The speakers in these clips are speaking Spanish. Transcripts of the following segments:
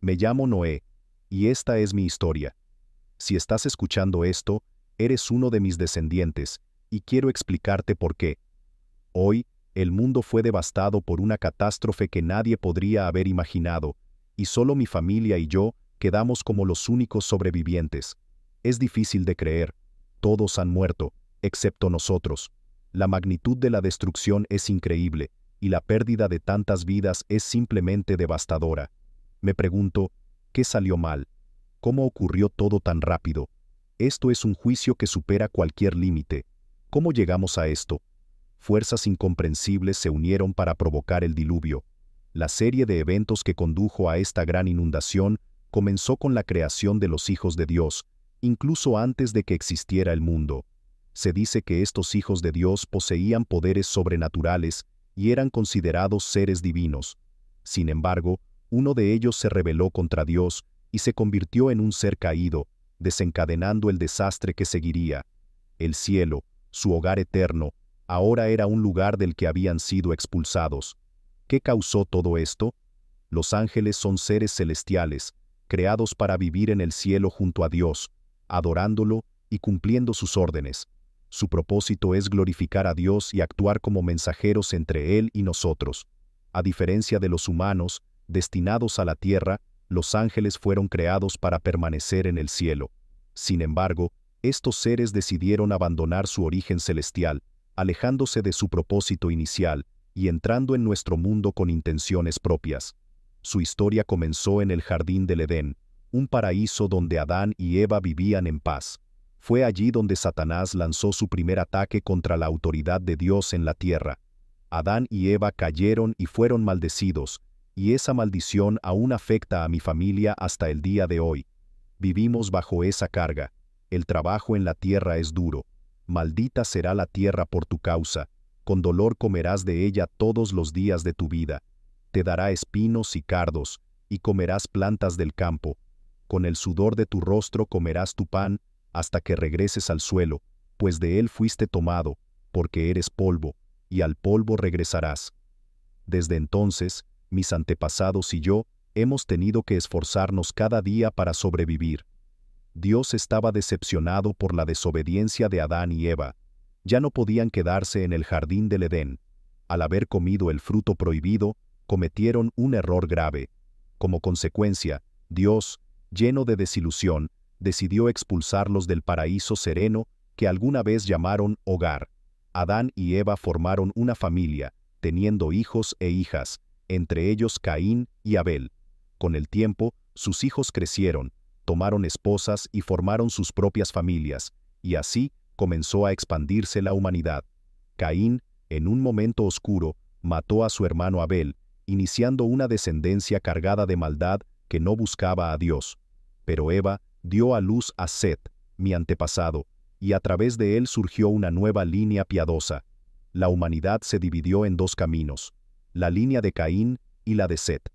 Me llamo Noé, y esta es mi historia. Si estás escuchando esto, eres uno de mis descendientes, y quiero explicarte por qué. Hoy, el mundo fue devastado por una catástrofe que nadie podría haber imaginado, y solo mi familia y yo quedamos como los únicos sobrevivientes. Es difícil de creer. Todos han muerto, excepto nosotros. La magnitud de la destrucción es increíble, y la pérdida de tantas vidas es simplemente devastadora. Me pregunto, ¿qué salió mal? ¿Cómo ocurrió todo tan rápido? Esto es un juicio que supera cualquier límite. ¿Cómo llegamos a esto? Fuerzas incomprensibles se unieron para provocar el diluvio. La serie de eventos que condujo a esta gran inundación comenzó con la creación de los hijos de Dios, incluso antes de que existiera el mundo. Se dice que estos hijos de Dios poseían poderes sobrenaturales y eran considerados seres divinos. Sin embargo, uno de ellos se rebeló contra Dios y se convirtió en un ser caído, desencadenando el desastre que seguiría. El cielo, su hogar eterno, ahora era un lugar del que habían sido expulsados. ¿Qué causó todo esto? Los ángeles son seres celestiales, creados para vivir en el cielo junto a Dios, adorándolo y cumpliendo sus órdenes. Su propósito es glorificar a Dios y actuar como mensajeros entre Él y nosotros. A diferencia de los humanos, destinados a la tierra, los ángeles fueron creados para permanecer en el cielo. Sin embargo, estos seres decidieron abandonar su origen celestial, alejándose de su propósito inicial y entrando en nuestro mundo con intenciones propias. Su historia comenzó en el jardín del Edén, un paraíso donde Adán y Eva vivían en paz. Fue allí donde Satanás lanzó su primer ataque contra la autoridad de Dios en la tierra. Adán y Eva cayeron y fueron maldecidos, y esa maldición aún afecta a mi familia hasta el día de hoy. Vivimos bajo esa carga. El trabajo en la tierra es duro. Maldita será la tierra por tu causa. Con dolor comerás de ella todos los días de tu vida. Te dará espinos y cardos, y comerás plantas del campo. Con el sudor de tu rostro comerás tu pan, hasta que regreses al suelo, pues de él fuiste tomado, porque eres polvo, y al polvo regresarás. Desde entonces, mis antepasados y yo hemos tenido que esforzarnos cada día para sobrevivir. Dios estaba decepcionado por la desobediencia de Adán y Eva. Ya no podían quedarse en el jardín del Edén. Al haber comido el fruto prohibido, cometieron un error grave. Como consecuencia, Dios, lleno de desilusión, decidió expulsarlos del paraíso sereno que alguna vez llamaron hogar. Adán y Eva formaron una familia, teniendo hijos e hijas, entre ellos Caín y Abel. Con el tiempo, sus hijos crecieron, tomaron esposas y formaron sus propias familias, y así comenzó a expandirse la humanidad. Caín, en un momento oscuro, mató a su hermano Abel, iniciando una descendencia cargada de maldad que no buscaba a Dios. Pero Eva dio a luz a Set, mi antepasado, y a través de él surgió una nueva línea piadosa. La humanidad se dividió en dos caminos, la línea de Caín y la de Set.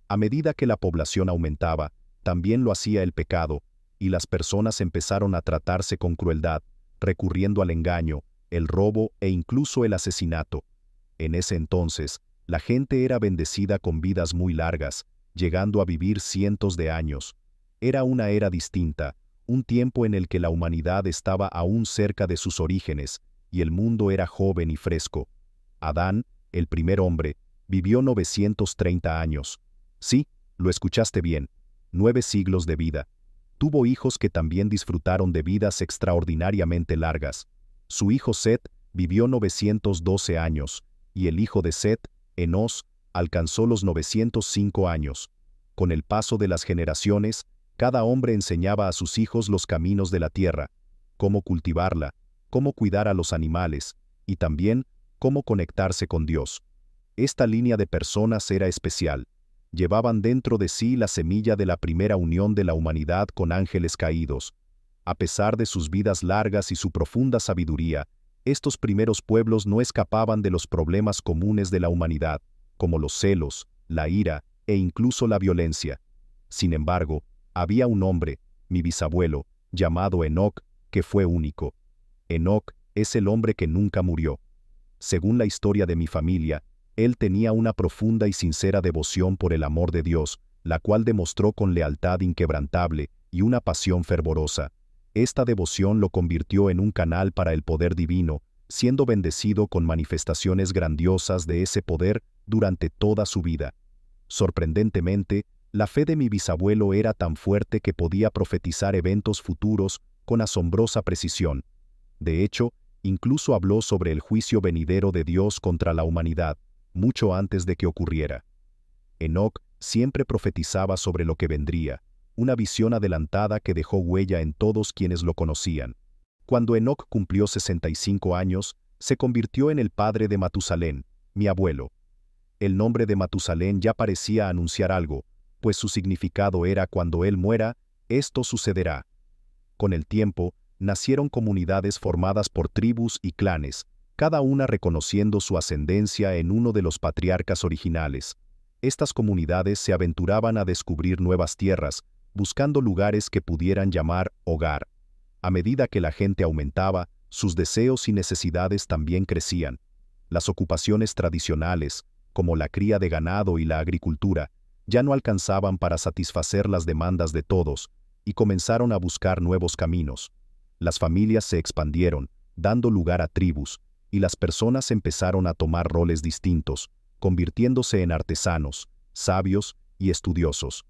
A medida que la población aumentaba, también lo hacía el pecado, y las personas empezaron a tratarse con crueldad, recurriendo al engaño, el robo e incluso el asesinato. En ese entonces, la gente era bendecida con vidas muy largas, llegando a vivir cientos de años. Era una era distinta, un tiempo en el que la humanidad estaba aún cerca de sus orígenes, y el mundo era joven y fresco. Adán, el primer hombre, vivió 930 años. Sí, lo escuchaste bien, 9 siglos de vida. Tuvo hijos que también disfrutaron de vidas extraordinariamente largas. Su hijo Set vivió 912 años, y el hijo de Set, Enós, alcanzó los 905 años. Con el paso de las generaciones, cada hombre enseñaba a sus hijos los caminos de la tierra, cómo cultivarla, cómo cuidar a los animales, y también cómo conectarse con Dios. Esta línea de personas era especial. Llevaban dentro de sí la semilla de la primera unión de la humanidad con ángeles caídos. A pesar de sus vidas largas y su profunda sabiduría, estos primeros pueblos no escapaban de los problemas comunes de la humanidad, como los celos, la ira e incluso la violencia. Sin embargo, había un hombre, mi bisabuelo, llamado Enoc, que fue único. Enoc es el hombre que nunca murió. Según la historia de mi familia, él tenía una profunda y sincera devoción por el amor de Dios, la cual demostró con lealtad inquebrantable y una pasión fervorosa. Esta devoción lo convirtió en un canal para el poder divino, siendo bendecido con manifestaciones grandiosas de ese poder durante toda su vida. Sorprendentemente, la fe de mi bisabuelo era tan fuerte que podía profetizar eventos futuros con asombrosa precisión. De hecho, incluso habló sobre el juicio venidero de Dios contra la humanidad, mucho antes de que ocurriera. Enoc siempre profetizaba sobre lo que vendría, una visión adelantada que dejó huella en todos quienes lo conocían. Cuando Enoc cumplió 65 años, se convirtió en el padre de Matusalén, mi abuelo. El nombre de Matusalén ya parecía anunciar algo, pues su significado era cuando él muera, esto sucederá. Con el tiempo, nacieron comunidades formadas por tribus y clanes, cada una reconociendo su ascendencia en uno de los patriarcas originales. Estas comunidades se aventuraban a descubrir nuevas tierras, buscando lugares que pudieran llamar hogar. A medida que la gente aumentaba, sus deseos y necesidades también crecían. Las ocupaciones tradicionales, como la cría de ganado y la agricultura, ya no alcanzaban para satisfacer las demandas de todos, y comenzaron a buscar nuevos caminos. Las familias se expandieron, dando lugar a tribus, y las personas empezaron a tomar roles distintos, convirtiéndose en artesanos, sabios y estudiosos.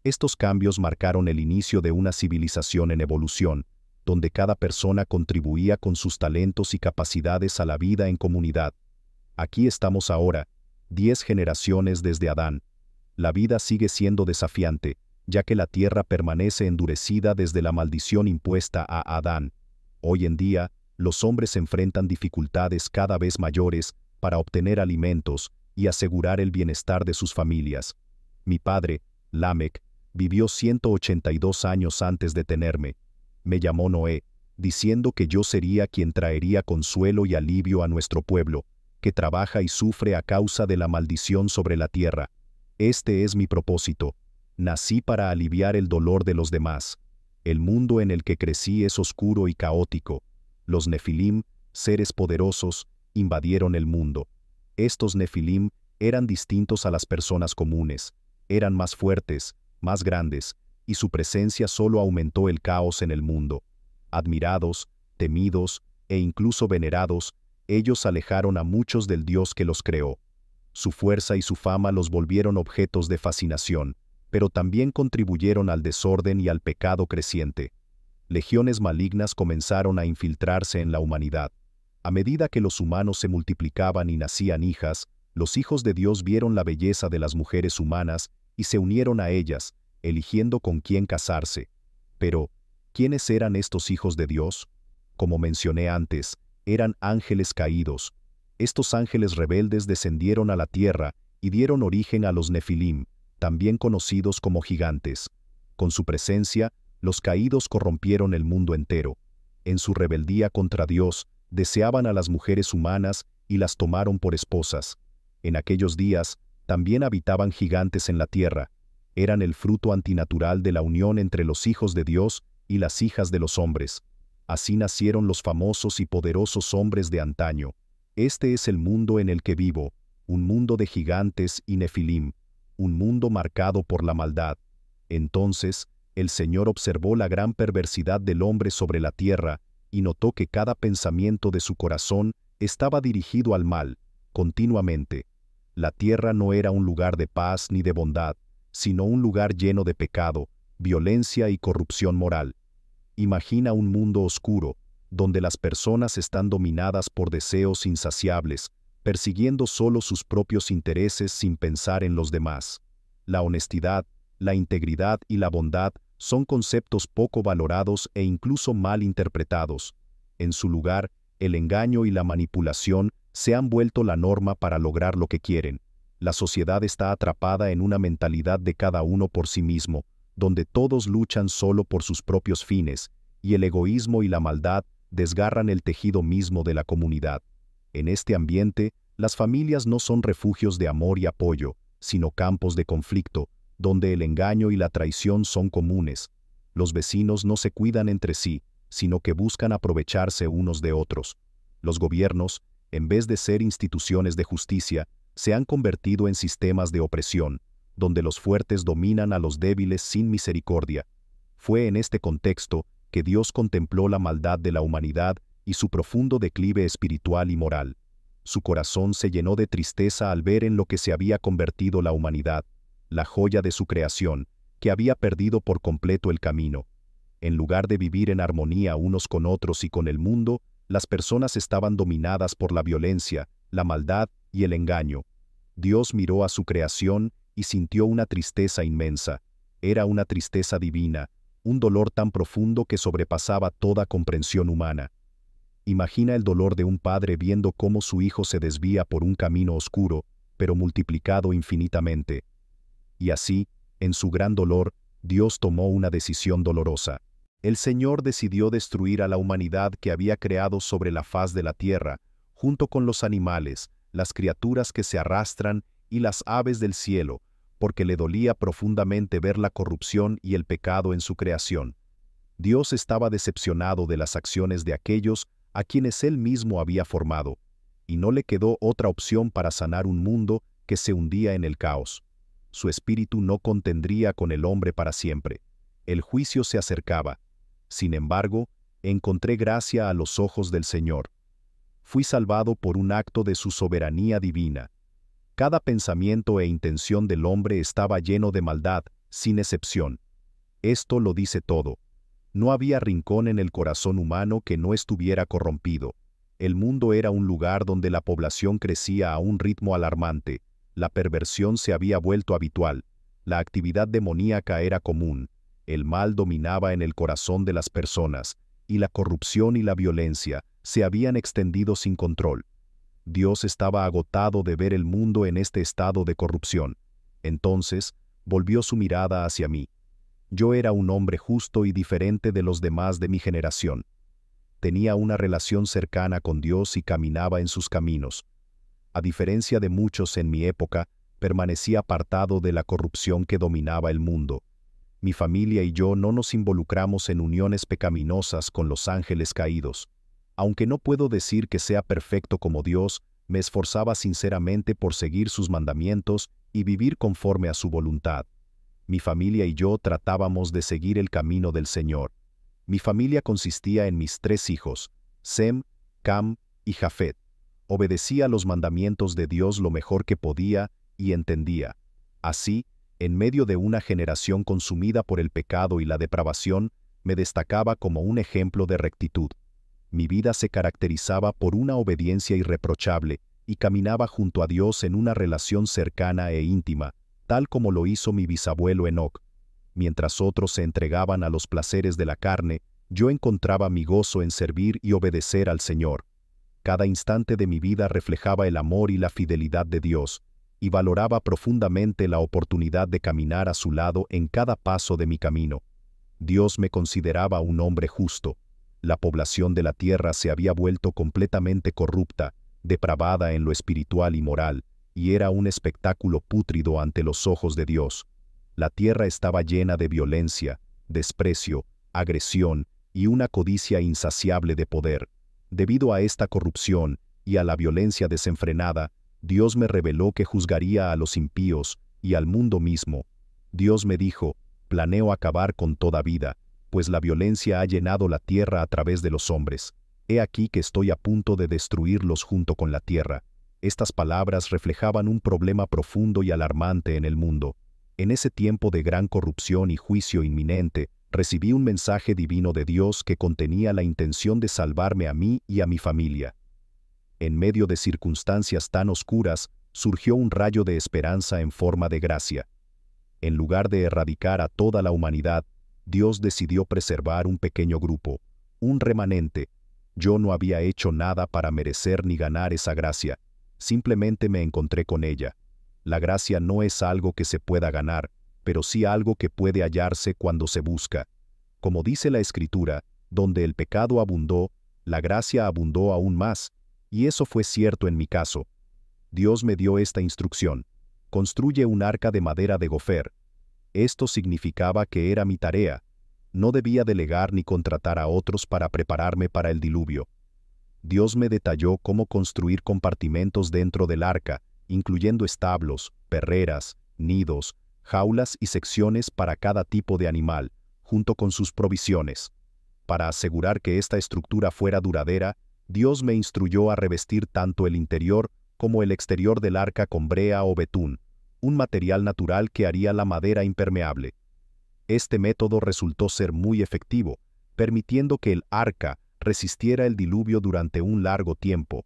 Estos cambios marcaron el inicio de una civilización en evolución, donde cada persona contribuía con sus talentos y capacidades a la vida en comunidad. Aquí estamos ahora, 10 generaciones desde Adán. La vida sigue siendo desafiante, ya que la tierra permanece endurecida desde la maldición impuesta a Adán. Hoy en día, los hombres enfrentan dificultades cada vez mayores para obtener alimentos y asegurar el bienestar de sus familias. Mi padre, Lamec, vivió 182 años antes de tenerme. Me llamó Noé, diciendo que yo sería quien traería consuelo y alivio a nuestro pueblo, que trabaja y sufre a causa de la maldición sobre la tierra. Este es mi propósito. Nací para aliviar el dolor de los demás. El mundo en el que crecí es oscuro y caótico. Los Nefilim, seres poderosos, invadieron el mundo. Estos Nefilim eran distintos a las personas comunes. Eran más fuertes, más grandes, y su presencia solo aumentó el caos en el mundo. Admirados, temidos e incluso venerados, ellos alejaron a muchos del Dios que los creó. Su fuerza y su fama los volvieron objetos de fascinación, pero también contribuyeron al desorden y al pecado creciente. Legiones malignas comenzaron a infiltrarse en la humanidad. A medida que los humanos se multiplicaban y nacían hijas, los hijos de Dios vieron la belleza de las mujeres humanas y se unieron a ellas, eligiendo con quién casarse. Pero, ¿quiénes eran estos hijos de Dios? Como mencioné antes, eran ángeles caídos. Estos ángeles rebeldes descendieron a la tierra y dieron origen a los Nefilim, también conocidos como gigantes. Con su presencia, los caídos corrompieron el mundo entero. En su rebeldía contra Dios, deseaban a las mujeres humanas y las tomaron por esposas. En aquellos días, también habitaban gigantes en la tierra. Eran el fruto antinatural de la unión entre los hijos de Dios y las hijas de los hombres. Así nacieron los famosos y poderosos hombres de antaño. Este es el mundo en el que vivo, un mundo de gigantes y nefilim, un mundo marcado por la maldad. Entonces, el Señor observó la gran perversidad del hombre sobre la tierra y notó que cada pensamiento de su corazón estaba dirigido al mal, continuamente. La tierra no era un lugar de paz ni de bondad, sino un lugar lleno de pecado, violencia y corrupción moral. Imagina un mundo oscuro, donde las personas están dominadas por deseos insaciables, persiguiendo solo sus propios intereses sin pensar en los demás. La honestidad, la integridad y la bondad son conceptos poco valorados e incluso mal interpretados. En su lugar, el engaño y la manipulación se han vuelto la norma para lograr lo que quieren. La sociedad está atrapada en una mentalidad de cada uno por sí mismo, donde todos luchan solo por sus propios fines, y el egoísmo y la maldad desgarran el tejido mismo de la comunidad. En este ambiente, las familias no son refugios de amor y apoyo, sino campos de conflicto, donde el engaño y la traición son comunes. Los vecinos no se cuidan entre sí, sino que buscan aprovecharse unos de otros. Los gobiernos, en vez de ser instituciones de justicia, se han convertido en sistemas de opresión, donde los fuertes dominan a los débiles sin misericordia. Fue en este contexto que Dios contempló la maldad de la humanidad y su profundo declive espiritual y moral. Su corazón se llenó de tristeza al ver en lo que se había convertido la humanidad, la joya de su creación, que había perdido por completo el camino. En lugar de vivir en armonía unos con otros y con el mundo, las personas estaban dominadas por la violencia, la maldad y el engaño. Dios miró a su creación y sintió una tristeza inmensa. Era una tristeza divina, un dolor tan profundo que sobrepasaba toda comprensión humana. Imagina el dolor de un padre viendo cómo su hijo se desvía por un camino oscuro, pero multiplicado infinitamente. Y así, en su gran dolor, Dios tomó una decisión dolorosa. El Señor decidió destruir a la humanidad que había creado sobre la faz de la tierra, junto con los animales, las criaturas que se arrastran y las aves del cielo, porque le dolía profundamente ver la corrupción y el pecado en su creación. Dios estaba decepcionado de las acciones de aquellos a quienes Él mismo había formado, y no le quedó otra opción para sanar un mundo que se hundía en el caos. Su espíritu no contendría con el hombre para siempre. El juicio se acercaba. Sin embargo, encontré gracia a los ojos del Señor. Fui salvado por un acto de su soberanía divina. Cada pensamiento e intención del hombre estaba lleno de maldad, sin excepción. Esto lo dice todo. No había rincón en el corazón humano que no estuviera corrompido. El mundo era un lugar donde la población crecía a un ritmo alarmante. La perversión se había vuelto habitual. La actividad demoníaca era común. El mal dominaba en el corazón de las personas, y la corrupción y la violencia se habían extendido sin control. Dios estaba agotado de ver el mundo en este estado de corrupción. Entonces, volvió su mirada hacia mí. Yo era un hombre justo y diferente de los demás de mi generación. Tenía una relación cercana con Dios y caminaba en sus caminos. A diferencia de muchos en mi época, permanecí apartado de la corrupción que dominaba el mundo. Mi familia y yo no nos involucramos en uniones pecaminosas con los ángeles caídos. Aunque no puedo decir que sea perfecto como Dios, me esforzaba sinceramente por seguir sus mandamientos y vivir conforme a su voluntad. Mi familia y yo tratábamos de seguir el camino del Señor. Mi familia consistía en mis 3 hijos, Sem, Cam y Jafet. Obedecía los mandamientos de Dios lo mejor que podía y entendía. Así, en medio de una generación consumida por el pecado y la depravación, me destacaba como un ejemplo de rectitud. Mi vida se caracterizaba por una obediencia irreprochable y caminaba junto a Dios en una relación cercana e íntima, tal como lo hizo mi bisabuelo Enoc. Mientras otros se entregaban a los placeres de la carne, yo encontraba mi gozo en servir y obedecer al Señor. Cada instante de mi vida reflejaba el amor y la fidelidad de Dios, y valoraba profundamente la oportunidad de caminar a su lado en cada paso de mi camino. Dios me consideraba un hombre justo. La población de la tierra se había vuelto completamente corrupta, depravada en lo espiritual y moral, y era un espectáculo pútrido ante los ojos de Dios. La tierra estaba llena de violencia, desprecio, agresión y una codicia insaciable de poder. Debido a esta corrupción y a la violencia desenfrenada, Dios me reveló que juzgaría a los impíos y al mundo mismo. Dios me dijo: planeo acabar con toda vida, pues la violencia ha llenado la tierra a través de los hombres. He aquí que estoy a punto de destruirlos junto con la tierra. Estas palabras reflejaban un problema profundo y alarmante en el mundo. En ese tiempo de gran corrupción y juicio inminente, recibí un mensaje divino de Dios que contenía la intención de salvarme a mí y a mi familia. En medio de circunstancias tan oscuras, surgió un rayo de esperanza en forma de gracia. En lugar de erradicar a toda la humanidad, Dios decidió preservar un pequeño grupo, un remanente. Yo no había hecho nada para merecer ni ganar esa gracia, simplemente me encontré con ella. La gracia no es algo que se pueda ganar, pero sí algo que puede hallarse cuando se busca. Como dice la Escritura, donde el pecado abundó, la gracia abundó aún más, y eso fue cierto en mi caso. Dios me dio esta instrucción: construye un arca de madera de gofer. Esto significaba que era mi tarea. No debía delegar ni contratar a otros para prepararme para el diluvio. Dios me detalló cómo construir compartimentos dentro del arca, incluyendo establos, perreras, nidos, jaulas y secciones para cada tipo de animal, junto con sus provisiones. Para asegurar que esta estructura fuera duradera, Dios me instruyó a revestir tanto el interior como el exterior del arca con brea o betún, un material natural que haría la madera impermeable. Este método resultó ser muy efectivo, permitiendo que el arca resistiera el diluvio durante un largo tiempo.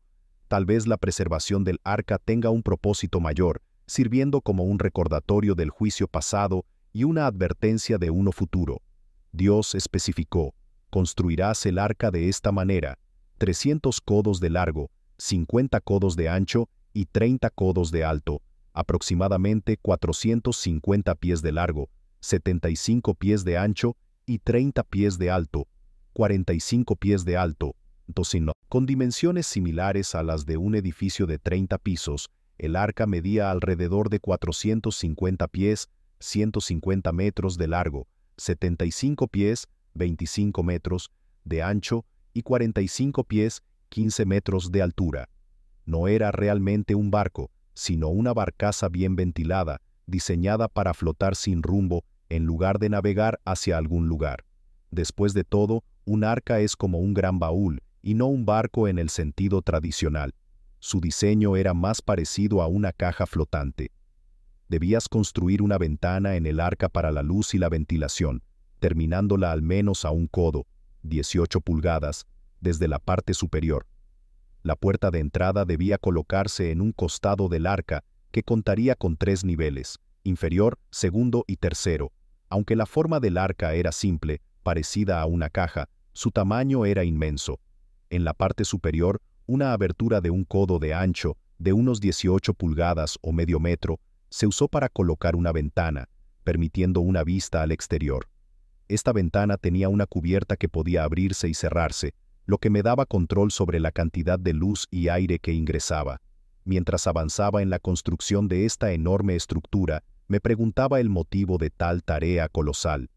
Tal vez la preservación del arca tenga un propósito mayor, sirviendo como un recordatorio del juicio pasado y una advertencia de uno futuro. Dios especificó: construirás el arca de esta manera: 300 codos de largo, 50 codos de ancho y 30 codos de alto, aproximadamente 450 pies de largo, 75 pies de ancho y 30 pies de alto, 45 pies de alto. Con dimensiones similares a las de un edificio de 30 pisos, el arca medía alrededor de 450 pies, 150 metros de largo, 75 pies, 25 metros, de ancho y 45 pies, 15 metros de altura. No era realmente un barco, sino una barcaza bien ventilada, diseñada para flotar sin rumbo en lugar de navegar hacia algún lugar. Después de todo, un arca es como un gran baúl, y no un barco en el sentido tradicional. Su diseño era más parecido a una caja flotante. Debías construir una ventana en el arca para la luz y la ventilación, terminándola al menos a un codo, 18 pulgadas, desde la parte superior. La puerta de entrada debía colocarse en un costado del arca, que contaría con 3 niveles, inferior, segundo y tercero. Aunque la forma del arca era simple, parecida a una caja, su tamaño era inmenso. En la parte superior, una abertura de un codo de ancho, de unos 18 pulgadas o medio metro, se usó para colocar una ventana, permitiendo una vista al exterior. Esta ventana tenía una cubierta que podía abrirse y cerrarse, lo que me daba control sobre la cantidad de luz y aire que ingresaba. Mientras avanzaba en la construcción de esta enorme estructura, me preguntaba el motivo de tal tarea colosal.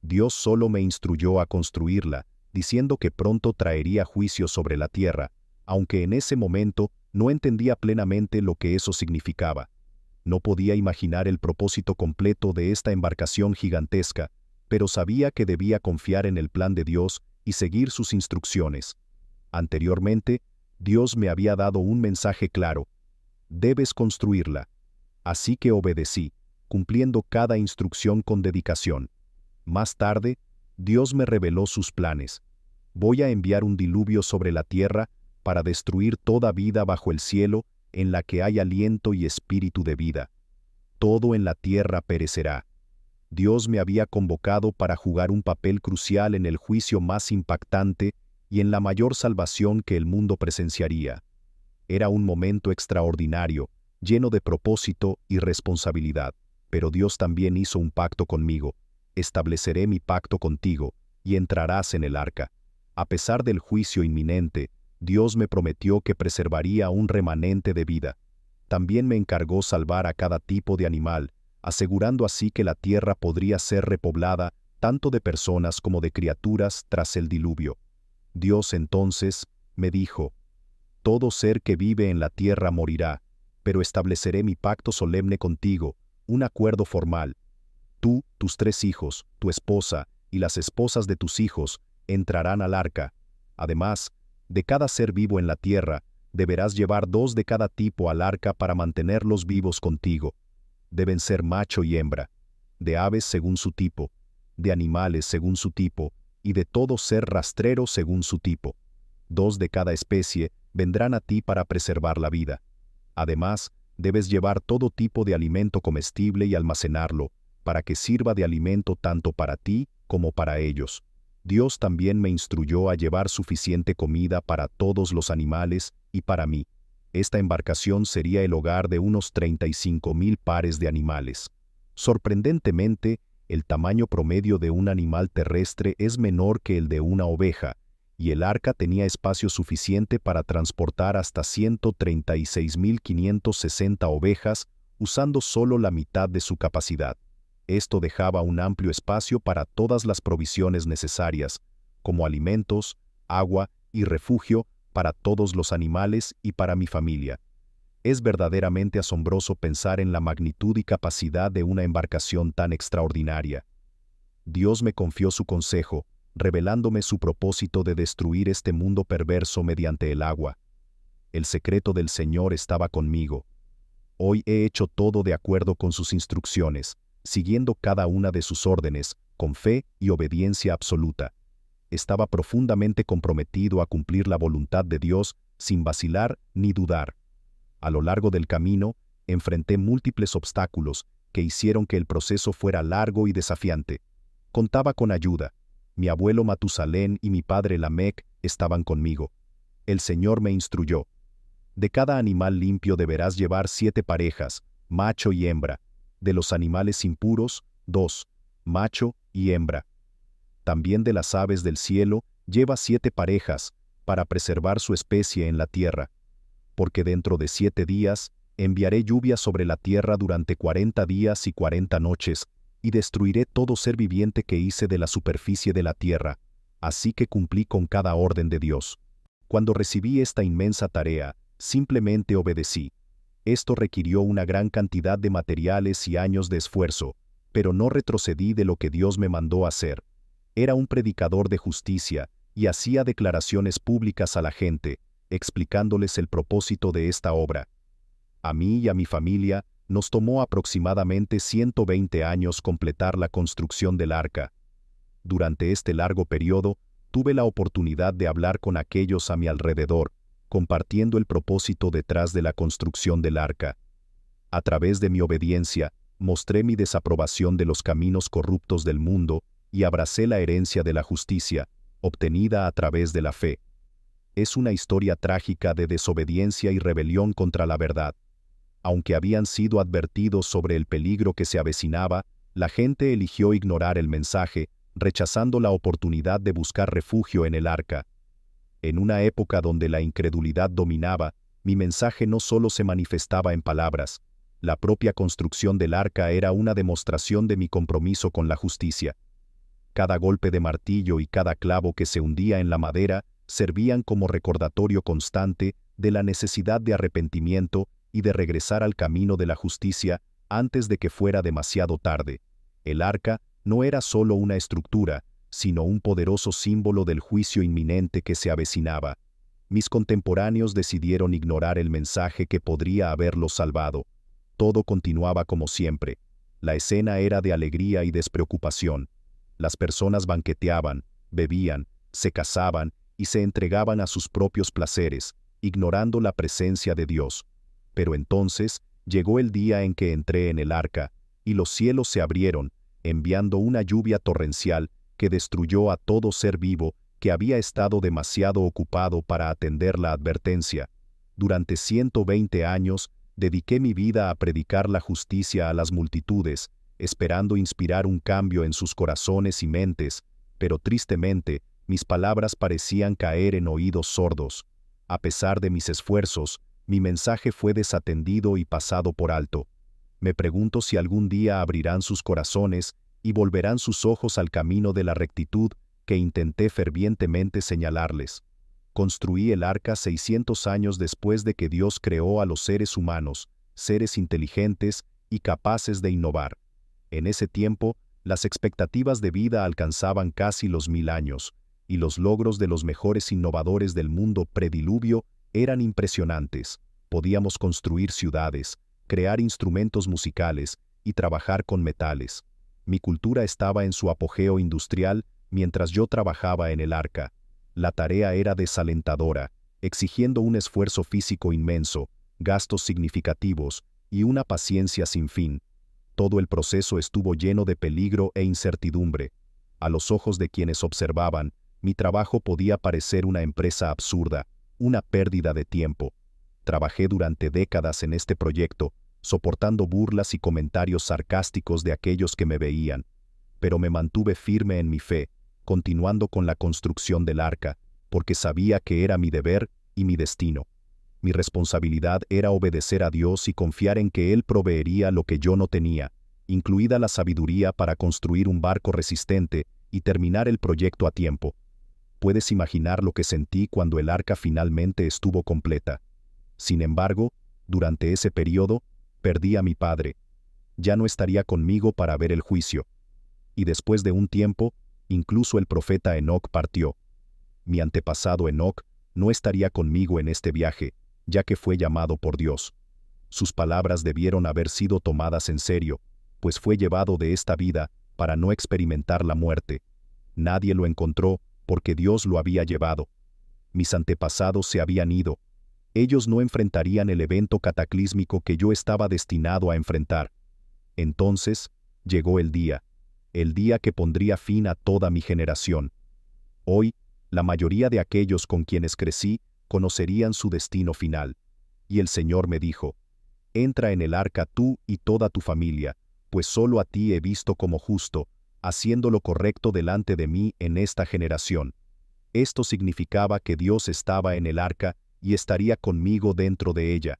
Dios solo me instruyó a construirla, diciendo que pronto traería juicio sobre la tierra, aunque en ese momento no entendía plenamente lo que eso significaba. No podía imaginar el propósito completo de esta embarcación gigantesca, pero sabía que debía confiar en el plan de Dios y seguir sus instrucciones. Anteriormente, Dios me había dado un mensaje claro: debes construirla. Así que obedecí, cumpliendo cada instrucción con dedicación. Más tarde, Dios me reveló sus planes. Voy a enviar un diluvio sobre la tierra para destruir toda vida bajo el cielo en la que hay aliento y espíritu de vida. Todo en la tierra perecerá. Dios me había convocado para jugar un papel crucial en el juicio más impactante y en la mayor salvación que el mundo presenciaría. Era un momento extraordinario, lleno de propósito y responsabilidad, pero Dios también hizo un pacto conmigo. Estableceré mi pacto contigo, y entrarás en el arca. A pesar del juicio inminente, Dios me prometió que preservaría un remanente de vida. También me encargó salvar a cada tipo de animal, asegurando así que la tierra podría ser repoblada tanto de personas como de criaturas tras el diluvio. Dios entonces me dijo: todo ser que vive en la tierra morirá, pero estableceré mi pacto solemne contigo, un acuerdo formal. Tú, tus 3 hijos, tu esposa y las esposas de tus hijos entrarán al arca. Además, de cada ser vivo en la tierra, deberás llevar 2 de cada tipo al arca para mantenerlos vivos contigo. Deben ser macho y hembra, de aves según su tipo, de animales según su tipo, y de todo ser rastrero según su tipo. 2 de cada especie vendrán a ti para preservar la vida. Además, debes llevar todo tipo de alimento comestible y almacenarlo, para que sirva de alimento tanto para ti como para ellos. Dios también me instruyó a llevar suficiente comida para todos los animales y para mí. Esta embarcación sería el hogar de unos 35,000 pares de animales. Sorprendentemente, el tamaño promedio de un animal terrestre es menor que el de una oveja, y el arca tenía espacio suficiente para transportar hasta 136,560 ovejas, usando solo la mitad de su capacidad. Esto dejaba un amplio espacio para todas las provisiones necesarias, como alimentos, agua y refugio para todos los animales y para mi familia. Es verdaderamente asombroso pensar en la magnitud y capacidad de una embarcación tan extraordinaria. Dios me confió su consejo, revelándome su propósito de destruir este mundo perverso mediante el agua. El secreto del Señor estaba conmigo. Hoy he hecho todo de acuerdo con sus instrucciones, siguiendo cada una de sus órdenes, con fe y obediencia absoluta. Estaba profundamente comprometido a cumplir la voluntad de Dios sin vacilar ni dudar. A lo largo del camino, enfrenté múltiples obstáculos que hicieron que el proceso fuera largo y desafiante. Contaba con ayuda. Mi abuelo Matusalén y mi padre Lamec estaban conmigo. El Señor me instruyó. De cada animal limpio deberás llevar 7 parejas, macho y hembra. De los animales impuros, 2, macho y hembra. También de las aves del cielo, lleva 7 parejas, para preservar su especie en la tierra. Porque dentro de 7 días, enviaré lluvia sobre la tierra durante 40 días y 40 noches, y destruiré todo ser viviente que hice de la superficie de la tierra. Así que cumplí con cada orden de Dios. Cuando recibí esta inmensa tarea, simplemente obedecí. Esto requirió una gran cantidad de materiales y años de esfuerzo, pero no retrocedí de lo que Dios me mandó hacer. Era un predicador de justicia, y hacía declaraciones públicas a la gente, explicándoles el propósito de esta obra. A mí y a mi familia nos tomó aproximadamente 120 años completar la construcción del arca. Durante este largo periodo, tuve la oportunidad de hablar con aquellos a mi alrededor, compartiendo el propósito detrás de la construcción del arca. A través de mi obediencia, mostré mi desaprobación de los caminos corruptos del mundo y abracé la herencia de la justicia, obtenida a través de la fe. Es una historia trágica de desobediencia y rebelión contra la verdad. Aunque habían sido advertidos sobre el peligro que se avecinaba, la gente eligió ignorar el mensaje, rechazando la oportunidad de buscar refugio en el arca. En una época donde la incredulidad dominaba, mi mensaje no solo se manifestaba en palabras. La propia construcción del arca era una demostración de mi compromiso con la justicia. Cada golpe de martillo y cada clavo que se hundía en la madera servían como recordatorio constante de la necesidad de arrepentimiento y de regresar al camino de la justicia antes de que fuera demasiado tarde. El arca no era solo una estructura, sino un poderoso símbolo del juicio inminente que se avecinaba. Mis contemporáneos decidieron ignorar el mensaje que podría haberlos salvado. Todo continuaba como siempre. La escena era de alegría y despreocupación. Las personas banqueteaban, bebían, se casaban y se entregaban a sus propios placeres, ignorando la presencia de Dios. Pero entonces llegó el día en que entré en el arca, y los cielos se abrieron, enviando una lluvia torrencial que destruyó a todo ser vivo que había estado demasiado ocupado para atender la advertencia. Durante 120 años, dediqué mi vida a predicar la justicia a las multitudes, esperando inspirar un cambio en sus corazones y mentes, pero tristemente, mis palabras parecían caer en oídos sordos. A pesar de mis esfuerzos, mi mensaje fue desatendido y pasado por alto. Me pregunto si algún día abrirán sus corazones y volverán sus ojos al camino de la rectitud que intenté fervientemente señalarles. Construí el arca 600 años después de que Dios creó a los seres humanos, seres inteligentes y capaces de innovar. En ese tiempo, las expectativas de vida alcanzaban casi los 1000 años, y los logros de los mejores innovadores del mundo prediluvio eran impresionantes. Podíamos construir ciudades, crear instrumentos musicales y trabajar con metales. Mi cultura estaba en su apogeo industrial mientras yo trabajaba en el arca. La tarea era desalentadora, exigiendo un esfuerzo físico inmenso, gastos significativos y una paciencia sin fin. Todo el proceso estuvo lleno de peligro e incertidumbre. A los ojos de quienes observaban, mi trabajo podía parecer una empresa absurda, una pérdida de tiempo. Trabajé durante décadas en este proyecto, soportando burlas y comentarios sarcásticos de aquellos que me veían, pero me mantuve firme en mi fe, continuando con la construcción del arca, porque sabía que era mi deber y mi destino. Mi responsabilidad era obedecer a Dios y confiar en que Él proveería lo que yo no tenía, incluida la sabiduría para construir un barco resistente y terminar el proyecto a tiempo. Puedes imaginar lo que sentí cuando el arca finalmente estuvo completa. Sin embargo, Durante ese periodo, perdí a mi padre. Ya no estaría conmigo para ver el juicio. Y después de un tiempo, incluso el profeta Enoc partió. Mi antepasado Enoc no estaría conmigo en este viaje, ya que fue llamado por Dios. Sus palabras debieron haber sido tomadas en serio, pues fue llevado de esta vida para no experimentar la muerte. Nadie lo encontró porque Dios lo había llevado. Mis antepasados se habían ido. Ellos no enfrentarían el evento cataclísmico que yo estaba destinado a enfrentar. Entonces, llegó el día que pondría fin a toda mi generación. Hoy, la mayoría de aquellos con quienes crecí conocerían su destino final. Y el Señor me dijo: entra en el arca tú y toda tu familia, pues solo a ti he visto como justo, haciendo lo correcto delante de mí en esta generación. Esto significaba que Dios estaba en el arca y estaría conmigo dentro de ella.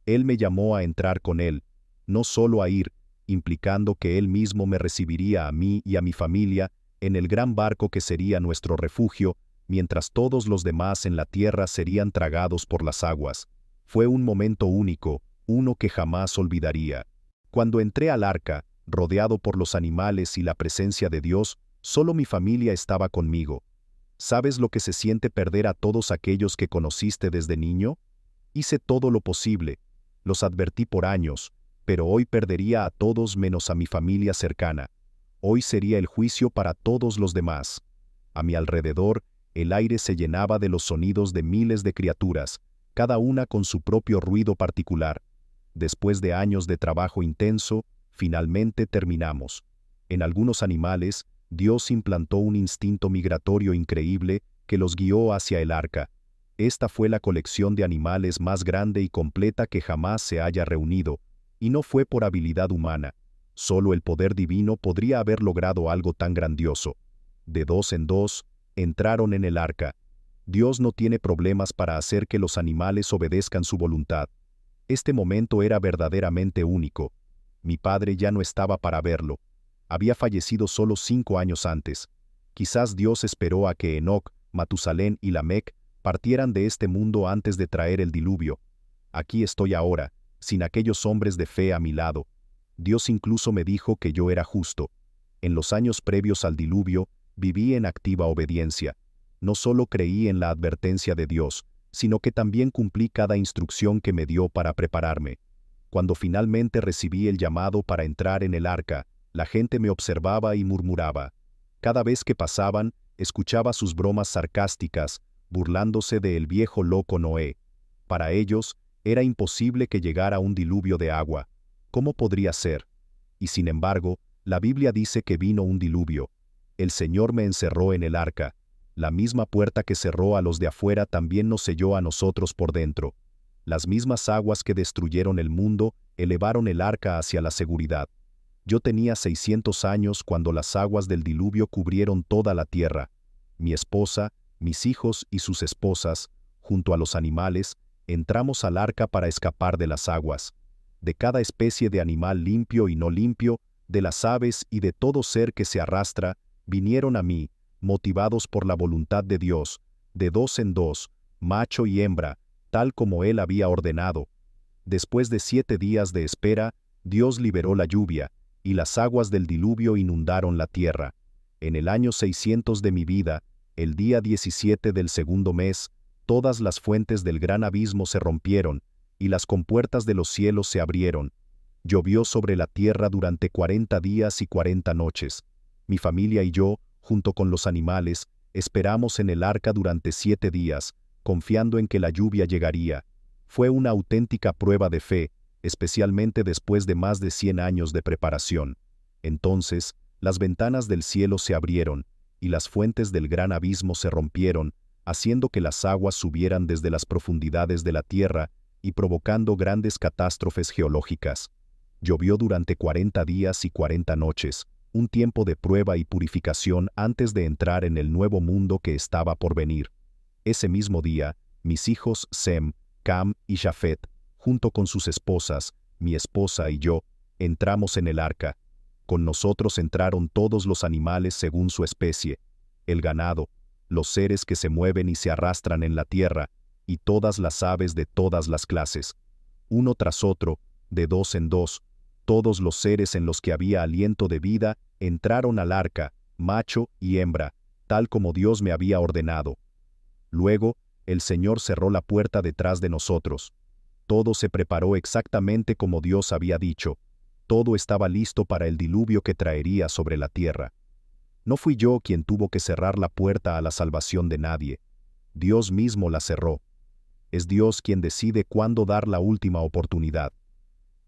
Él me llamó a entrar con Él, no solo a ir, implicando que Él mismo me recibiría a mí y a mi familia en el gran barco que sería nuestro refugio, mientras todos los demás en la tierra serían tragados por las aguas. Fue un momento único, uno que jamás olvidaría. Cuando entré al arca, rodeado por los animales y la presencia de Dios, solo mi familia estaba conmigo. ¿Sabes lo que se siente perder a todos aquellos que conociste desde niño? Hice todo lo posible, los advertí por años, pero hoy perdería a todos menos a mi familia cercana. Hoy sería el juicio para todos los demás. A mi alrededor, el aire se llenaba de los sonidos de miles de criaturas, cada una con su propio ruido particular. Después de años de trabajo intenso, finalmente terminamos. En algunos animales, Dios implantó un instinto migratorio increíble que los guió hacia el arca. Esta fue la colección de animales más grande y completa que jamás se haya reunido, y no fue por habilidad humana. Solo el poder divino podría haber logrado algo tan grandioso. De dos en dos, entraron en el arca. Dios no tiene problemas para hacer que los animales obedezcan su voluntad. Este momento era verdaderamente único. Mi padre ya no estaba para verlo. Había fallecido solo 5 años antes. Quizás Dios esperó a que Enoc, Matusalén y Lamec partieran de este mundo antes de traer el diluvio. Aquí estoy ahora, sin aquellos hombres de fe a mi lado. Dios incluso me dijo que yo era justo. En los años previos al diluvio, viví en activa obediencia. No solo creí en la advertencia de Dios, sino que también cumplí cada instrucción que me dio para prepararme. Cuando finalmente recibí el llamado para entrar en el arca, la gente me observaba y murmuraba. Cada vez que pasaban, escuchaba sus bromas sarcásticas, burlándose de el viejo loco Noé. Para ellos, era imposible que llegara un diluvio de agua. ¿Cómo podría ser? Y sin embargo, la Biblia dice que vino un diluvio. El Señor me encerró en el arca. La misma puerta que cerró a los de afuera también nos selló a nosotros por dentro. Las mismas aguas que destruyeron el mundo elevaron el arca hacia la seguridad. Yo tenía 600 años cuando las aguas del diluvio cubrieron toda la tierra. Mi esposa, mis hijos y sus esposas, junto a los animales, entramos al arca para escapar de las aguas. De cada especie de animal limpio y no limpio, de las aves y de todo ser que se arrastra, vinieron a mí, motivados por la voluntad de Dios, de dos en dos, macho y hembra, tal como Él había ordenado. Después de 7 días de espera, Dios liberó la lluvia, y las aguas del diluvio inundaron la tierra. En el año 600 de mi vida, el día 17 del segundo mes, todas las fuentes del gran abismo se rompieron, y las compuertas de los cielos se abrieron. Llovió sobre la tierra durante 40 días y 40 noches. Mi familia y yo, junto con los animales, esperamos en el arca durante 7 días, confiando en que la lluvia llegaría. Fue una auténtica prueba de fe, especialmente después de más de 100 años de preparación. Entonces, las ventanas del cielo se abrieron, y las fuentes del gran abismo se rompieron, haciendo que las aguas subieran desde las profundidades de la tierra y provocando grandes catástrofes geológicas. Llovió durante 40 días y 40 noches, un tiempo de prueba y purificación antes de entrar en el nuevo mundo que estaba por venir. Ese mismo día, mis hijos Sem, Cam y Jafet, junto con sus esposas, mi esposa y yo, entramos en el arca. Con nosotros entraron todos los animales según su especie, el ganado, los seres que se mueven y se arrastran en la tierra, y todas las aves de todas las clases. uno tras otro, de dos en dos, todos los seres en los que había aliento de vida entraron al arca, macho y hembra, tal como Dios me había ordenado. Luego, el Señor cerró la puerta detrás de nosotros. Todo se preparó exactamente como Dios había dicho. Todo estaba listo para el diluvio que traería sobre la tierra. No fui yo quien tuvo que cerrar la puerta a la salvación de nadie. Dios mismo la cerró. Es Dios quien decide cuándo dar la última oportunidad.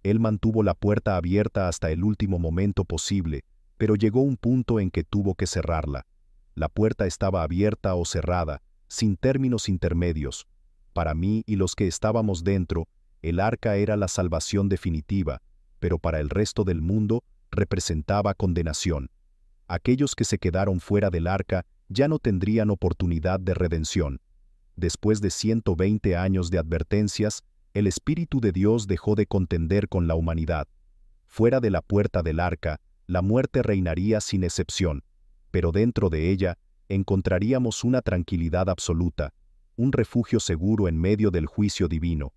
Él mantuvo la puerta abierta hasta el último momento posible, pero llegó un punto en que tuvo que cerrarla. La puerta estaba abierta o cerrada, sin términos intermedios. Para mí y los que estábamos dentro, el arca era la salvación definitiva, pero para el resto del mundo representaba condenación. Aquellos que se quedaron fuera del arca ya no tendrían oportunidad de redención. Después de 120 años de advertencias, el Espíritu de Dios dejó de contender con la humanidad. Fuera de la puerta del arca, la muerte reinaría sin excepción, pero dentro de ella encontraríamos una tranquilidad absoluta, un refugio seguro en medio del juicio divino.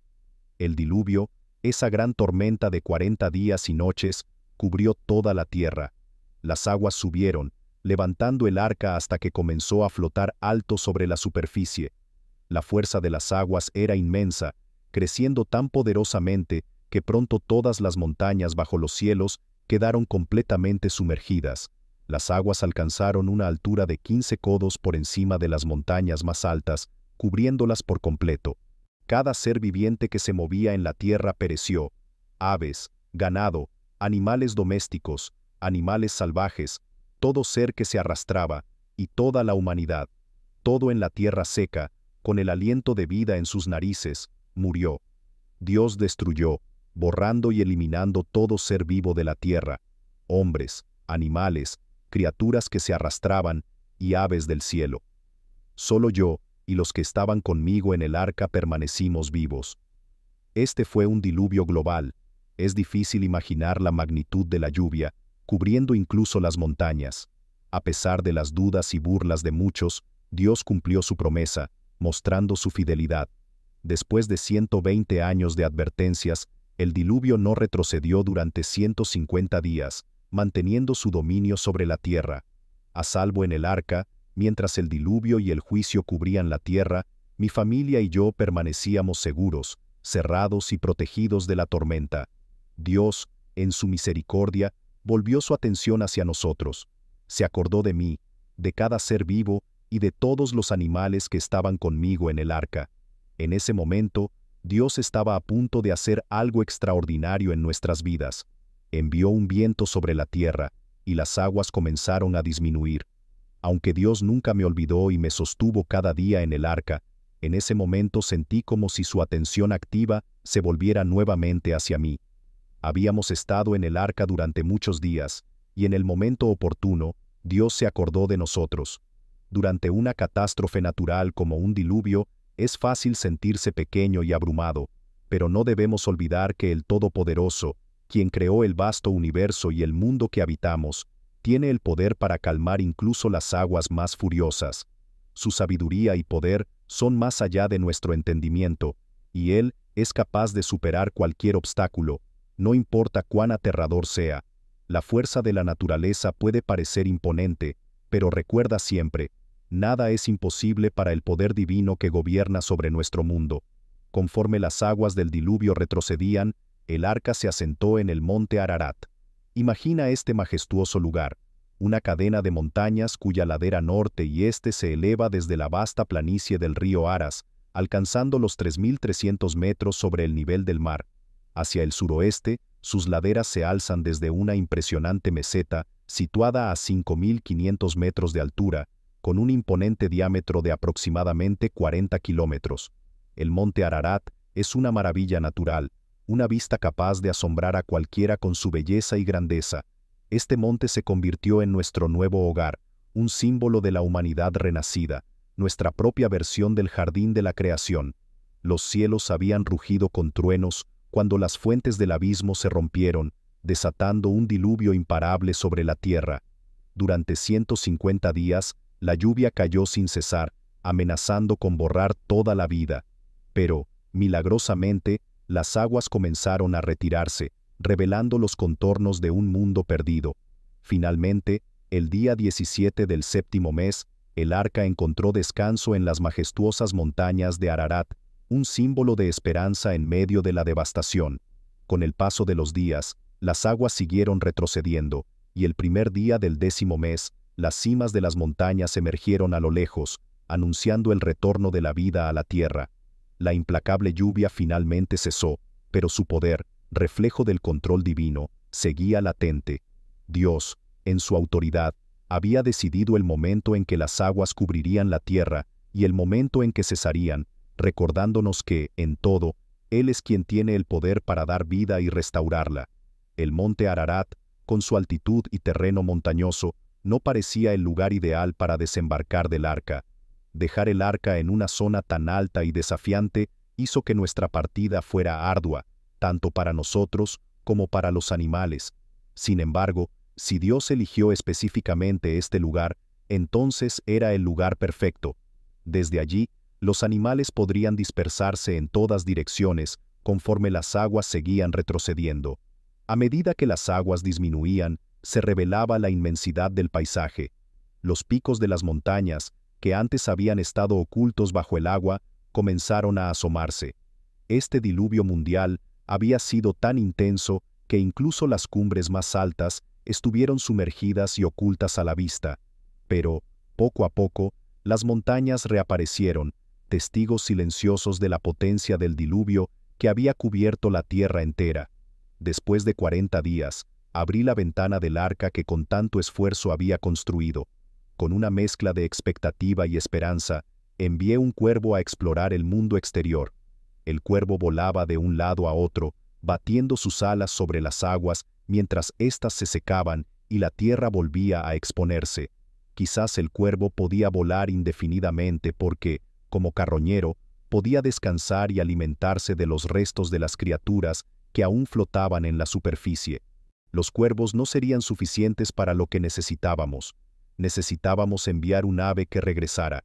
El diluvio, esa gran tormenta de 40 días y noches, cubrió toda la tierra. Las aguas subieron, levantando el arca hasta que comenzó a flotar alto sobre la superficie. La fuerza de las aguas era inmensa, creciendo tan poderosamente que pronto todas las montañas bajo los cielos quedaron completamente sumergidas. Las aguas alcanzaron una altura de 15 codos por encima de las montañas más altas, cubriéndolas por completo. Cada ser viviente que se movía en la tierra pereció: aves, ganado, animales domésticos, animales salvajes, todo ser que se arrastraba, y toda la humanidad. Todo en la tierra seca, con el aliento de vida en sus narices, murió. Dios destruyó, borrando y eliminando todo ser vivo de la tierra, hombres, animales, criaturas que se arrastraban, y aves del cielo. Solo yo y los que estaban conmigo en el arca permanecimos vivos. Este fue un diluvio global. Es difícil imaginar la magnitud de la lluvia, cubriendo incluso las montañas. A pesar de las dudas y burlas de muchos, Dios cumplió su promesa, mostrando su fidelidad. Después de 120 años de advertencias, el diluvio no retrocedió durante 150 días, manteniendo su dominio sobre la tierra. A salvo en el arca, mientras el diluvio y el juicio cubrían la tierra, mi familia y yo permanecíamos seguros, cerrados y protegidos de la tormenta. Dios, en su misericordia, volvió su atención hacia nosotros. Se acordó de mí, de cada ser vivo y de todos los animales que estaban conmigo en el arca. En ese momento, Dios estaba a punto de hacer algo extraordinario en nuestras vidas. Envió un viento sobre la tierra, y las aguas comenzaron a disminuir. Aunque Dios nunca me olvidó y me sostuvo cada día en el arca, en ese momento sentí como si su atención activa se volviera nuevamente hacia mí. Habíamos estado en el arca durante muchos días, y en el momento oportuno, Dios se acordó de nosotros. Durante una catástrofe natural como un diluvio, es fácil sentirse pequeño y abrumado, pero no debemos olvidar que el Todopoderoso, quien creó el vasto universo y el mundo que habitamos, tiene el poder para calmar incluso las aguas más furiosas. Su sabiduría y poder son más allá de nuestro entendimiento, y Él es capaz de superar cualquier obstáculo, no importa cuán aterrador sea. La fuerza de la naturaleza puede parecer imponente, pero recuerda siempre, nada es imposible para el poder divino que gobierna sobre nuestro mundo. Conforme las aguas del diluvio retrocedían, el arca se asentó en el monte Ararat. Imagina este majestuoso lugar, una cadena de montañas cuya ladera norte y este se eleva desde la vasta planicie del río Aras, alcanzando los 3.300 metros sobre el nivel del mar. Hacia el suroeste, sus laderas se alzan desde una impresionante meseta situada a 5.500 metros de altura, con un imponente diámetro de aproximadamente 40 kilómetros. El monte Ararat es una maravilla natural, una vista capaz de asombrar a cualquiera con su belleza y grandeza. Este monte se convirtió en nuestro nuevo hogar, un símbolo de la humanidad renacida, nuestra propia versión del jardín de la creación. Los cielos habían rugido con truenos cuando las fuentes del abismo se rompieron, desatando un diluvio imparable sobre la tierra. Durante 150 días, la lluvia cayó sin cesar, amenazando con borrar toda la vida. Pero, milagrosamente, las aguas comenzaron a retirarse, revelando los contornos de un mundo perdido. Finalmente, el día 17 del séptimo mes, el arca encontró descanso en las majestuosas montañas de Ararat, un símbolo de esperanza en medio de la devastación. Con el paso de los días, las aguas siguieron retrocediendo, y el primer día del 10º mes, las cimas de las montañas emergieron a lo lejos, anunciando el retorno de la vida a la tierra. La implacable lluvia finalmente cesó, pero su poder, reflejo del control divino, seguía latente. Dios, en su autoridad, había decidido el momento en que las aguas cubrirían la tierra y el momento en que cesarían, recordándonos que, en todo, Él es quien tiene el poder para dar vida y restaurarla. El monte Ararat, con su altitud y terreno montañoso, no parecía el lugar ideal para desembarcar del arca. Dejar el arca en una zona tan alta y desafiante hizo que nuestra partida fuera ardua, tanto para nosotros como para los animales. Sin embargo, si Dios eligió específicamente este lugar, entonces era el lugar perfecto. Desde allí, los animales podrían dispersarse en todas direcciones conforme las aguas seguían retrocediendo. A medida que las aguas disminuían, se revelaba la inmensidad del paisaje. Los picos de las montañas, que antes habían estado ocultos bajo el agua, comenzaron a asomarse. Este diluvio mundial había sido tan intenso que incluso las cumbres más altas estuvieron sumergidas y ocultas a la vista. Pero, poco a poco, las montañas reaparecieron, testigos silenciosos de la potencia del diluvio que había cubierto la tierra entera. Después de 40 días, abrí la ventana del arca que con tanto esfuerzo había construido. Con una mezcla de expectativa y esperanza, envié un cuervo a explorar el mundo exterior. El cuervo volaba de un lado a otro, batiendo sus alas sobre las aguas mientras éstas se secaban y la tierra volvía a exponerse. Quizás el cuervo podía volar indefinidamente porque, como carroñero, podía descansar y alimentarse de los restos de las criaturas que aún flotaban en la superficie. Los cuervos no serían suficientes para lo que necesitábamos. Necesitábamos enviar un ave que regresara.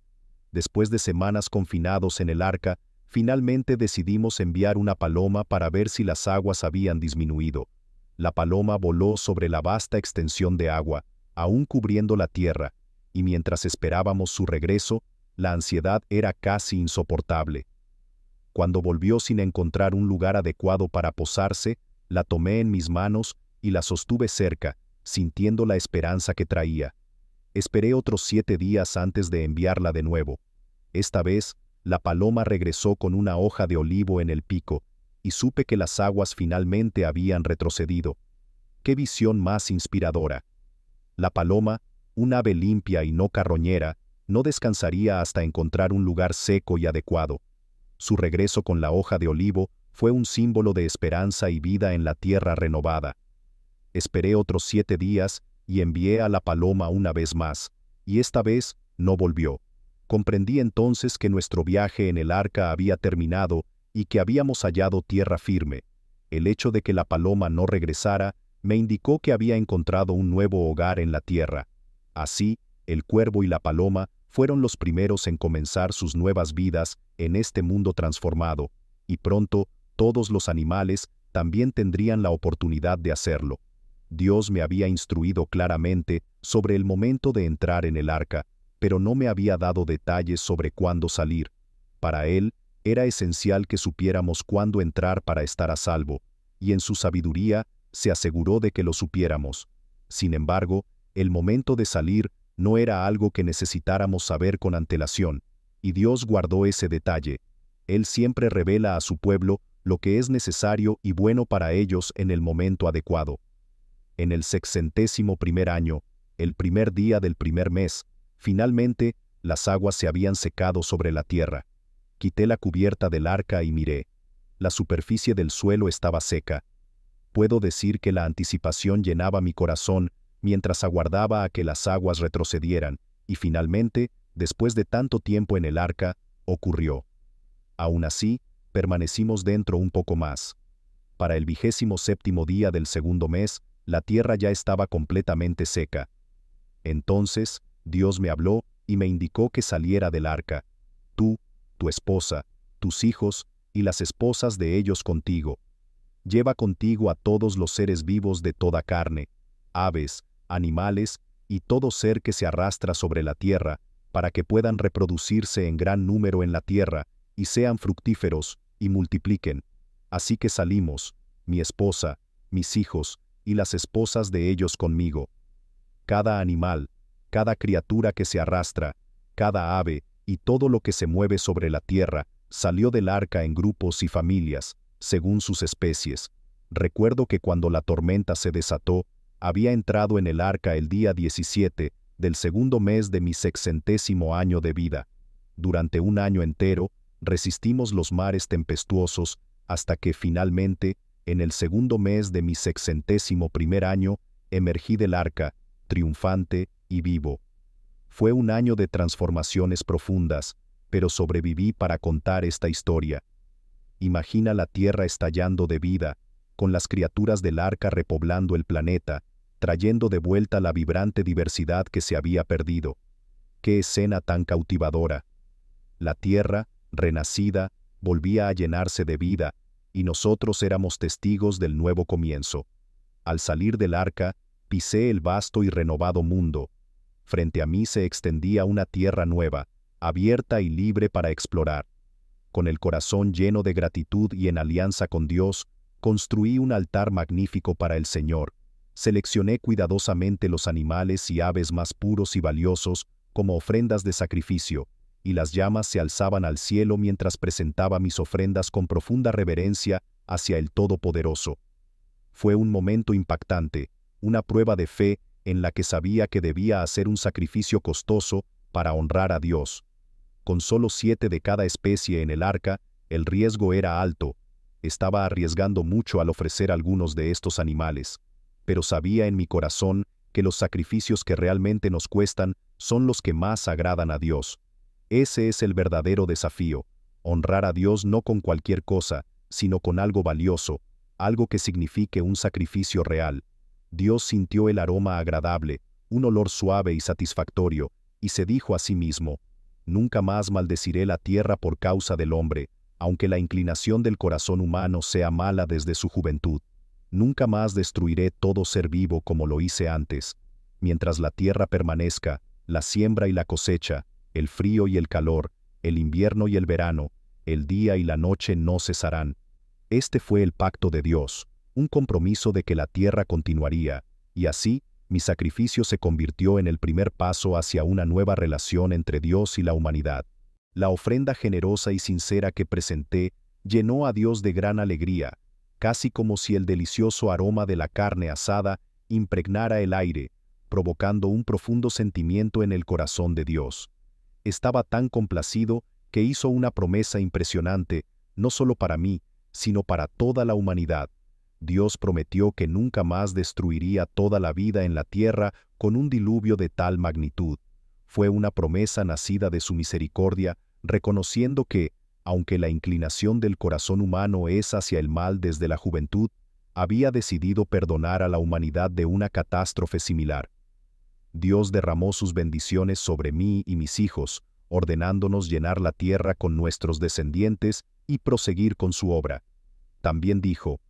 Después de semanas confinados en el arca, finalmente decidimos enviar una paloma para ver si las aguas habían disminuido. La paloma voló sobre la vasta extensión de agua, aún cubriendo la tierra, y mientras esperábamos su regreso, la ansiedad era casi insoportable. Cuando volvió sin encontrar un lugar adecuado para posarse, la tomé en mis manos y la sostuve cerca, sintiendo la esperanza que traía. Esperé otros 7 días antes de enviarla de nuevo. Esta vez, la paloma regresó con una hoja de olivo en el pico, y supe que las aguas finalmente habían retrocedido. ¡Qué visión más inspiradora! La paloma, un ave limpia y no carroñera, no descansaría hasta encontrar un lugar seco y adecuado. Su regreso con la hoja de olivo fue un símbolo de esperanza y vida en la tierra renovada. Esperé otros 7 días y envié a la paloma una vez más, y esta vez no volvió. Comprendí entonces que nuestro viaje en el arca había terminado y que habíamos hallado tierra firme. El hecho de que la paloma no regresara me indicó que había encontrado un nuevo hogar en la tierra. Así, el cuervo y la paloma fueron los primeros en comenzar sus nuevas vidas en este mundo transformado, y pronto todos los animales también tendrían la oportunidad de hacerlo. Dios me había instruido claramente sobre el momento de entrar en el arca, pero no me había dado detalles sobre cuándo salir. Para Él, era esencial que supiéramos cuándo entrar para estar a salvo, y en su sabiduría se aseguró de que lo supiéramos. Sin embargo, el momento de salir no era algo que necesitáramos saber con antelación, y Dios guardó ese detalle. Él siempre revela a su pueblo lo que es necesario y bueno para ellos en el momento adecuado. En el 61º año, el primer día del primer mes, finalmente, las aguas se habían secado sobre la tierra. Quité la cubierta del arca y miré. La superficie del suelo estaba seca. Puedo decir que la anticipación llenaba mi corazón mientras aguardaba a que las aguas retrocedieran, y finalmente, después de tanto tiempo en el arca, ocurrió. Aún así, permanecimos dentro un poco más. Para el 27º día del segundo mes, la tierra ya estaba completamente seca. Entonces, Dios me habló y me indicó que saliera del arca. Tú, tu esposa, tus hijos y las esposas de ellos contigo. Lleva contigo a todos los seres vivos de toda carne, aves, animales y todo ser que se arrastra sobre la tierra, para que puedan reproducirse en gran número en la tierra, y sean fructíferos, y multipliquen. Así que salimos, mi esposa, mis hijos, y las esposas de ellos conmigo. Cada animal, cada criatura que se arrastra, cada ave, y todo lo que se mueve sobre la tierra, salió del arca en grupos y familias, según sus especies. Recuerdo que cuando la tormenta se desató, había entrado en el arca el día 17 del segundo mes de mi 60º año de vida. Durante un año entero, resistimos los mares tempestuosos, hasta que finalmente, en el segundo mes de mi 61º año, emergí del arca, triunfante y vivo. Fue un año de transformaciones profundas, pero sobreviví para contar esta historia. Imagina la tierra estallando de vida, con las criaturas del arca repoblando el planeta, trayendo de vuelta la vibrante diversidad que se había perdido. ¡Qué escena tan cautivadora! La tierra, renacida, volvía a llenarse de vida, y nosotros éramos testigos del nuevo comienzo. Al salir del arca, pisé el vasto y renovado mundo. Frente a mí se extendía una tierra nueva, abierta y libre para explorar. Con el corazón lleno de gratitud y en alianza con Dios, construí un altar magnífico para el Señor. Seleccioné cuidadosamente los animales y aves más puros y valiosos como ofrendas de sacrificio, y las llamas se alzaban al cielo mientras presentaba mis ofrendas con profunda reverencia hacia el Todopoderoso. Fue un momento impactante, una prueba de fe en la que sabía que debía hacer un sacrificio costoso para honrar a Dios. Con solo 7 de cada especie en el arca, el riesgo era alto. Estaba arriesgando mucho al ofrecer algunos de estos animales, pero sabía en mi corazón que los sacrificios que realmente nos cuestan son los que más agradan a Dios. Ese es el verdadero desafío, honrar a Dios no con cualquier cosa, sino con algo valioso, algo que signifique un sacrificio real. Dios sintió el aroma agradable, un olor suave y satisfactorio, y se dijo a sí mismo: «Nunca más maldeciré la tierra por causa del hombre, aunque la inclinación del corazón humano sea mala desde su juventud. Nunca más destruiré todo ser vivo como lo hice antes. Mientras la tierra permanezca, la siembra y la cosecha, el frío y el calor, el invierno y el verano, el día y la noche no cesarán». Este fue el pacto de Dios, un compromiso de que la tierra continuaría, y así, mi sacrificio se convirtió en el primer paso hacia una nueva relación entre Dios y la humanidad. La ofrenda generosa y sincera que presenté llenó a Dios de gran alegría, casi como si el delicioso aroma de la carne asada impregnara el aire, provocando un profundo sentimiento en el corazón de Dios. Estaba tan complacido que hizo una promesa impresionante, no solo para mí, sino para toda la humanidad. Dios prometió que nunca más destruiría toda la vida en la tierra con un diluvio de tal magnitud. Fue una promesa nacida de su misericordia, reconociendo que, aunque la inclinación del corazón humano es hacia el mal desde la juventud, había decidido perdonar a la humanidad de una catástrofe similar. Dios derramó sus bendiciones sobre mí y mis hijos, ordenándonos llenar la tierra con nuestros descendientes y proseguir con su obra. También dijo: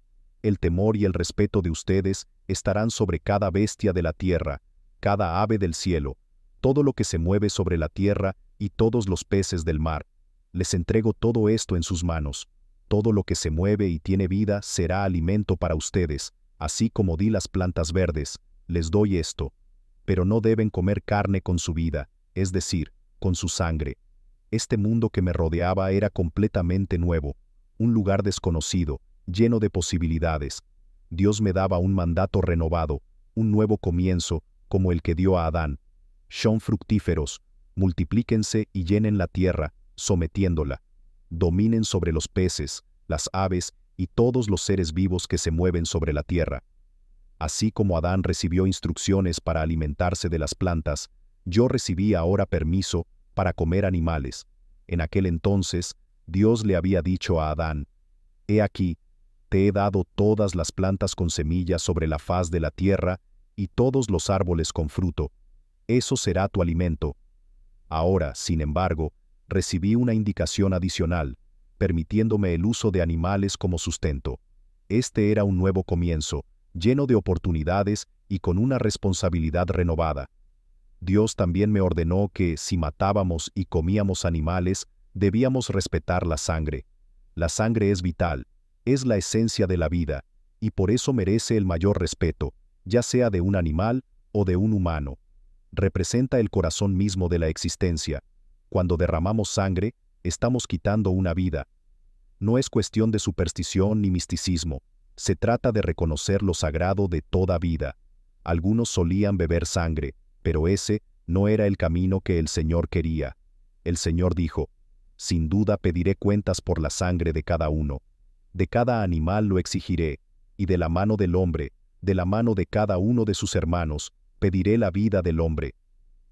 «El temor y el respeto de ustedes estarán sobre cada bestia de la tierra, cada ave del cielo, todo lo que se mueve sobre la tierra y todos los peces del mar. Les entrego todo esto en sus manos. Todo lo que se mueve y tiene vida será alimento para ustedes, así como di las plantas verdes, les doy esto. Pero no deben comer carne con su vida, es decir, con su sangre». Este mundo que me rodeaba era completamente nuevo, un lugar desconocido, lleno de posibilidades. Dios me daba un mandato renovado, un nuevo comienzo, como el que dio a Adán. «Son fructíferos, multiplíquense y llenen la tierra, sometiéndola. Dominen sobre los peces, las aves y todos los seres vivos que se mueven sobre la tierra». Así como Adán recibió instrucciones para alimentarse de las plantas, yo recibí ahora permiso para comer animales. En aquel entonces, Dios le había dicho a Adán: «He aquí, te he dado todas las plantas con semillas sobre la faz de la tierra y todos los árboles con fruto. Eso será tu alimento». Ahora, sin embargo, recibí una indicación adicional. permitiéndome el uso de animales como sustento. Este era un nuevo comienzo, lleno de oportunidades y con una responsabilidad renovada. Dios también me ordenó que, si matábamos y comíamos animales, debíamos respetar la sangre. La sangre es vital, es la esencia de la vida, y por eso merece el mayor respeto, ya sea de un animal o de un humano. Representa el corazón mismo de la existencia. Cuando derramamos sangre, estamos quitando una vida. No es cuestión de superstición ni misticismo, se trata de reconocer lo sagrado de toda vida. Algunos solían beber sangre, pero ese no era el camino que el Señor quería. El Señor dijo: «Sin duda pediré cuentas por la sangre de cada uno. De cada animal lo exigiré, y de la mano del hombre, de la mano de cada uno de sus hermanos, pediré la vida del hombre.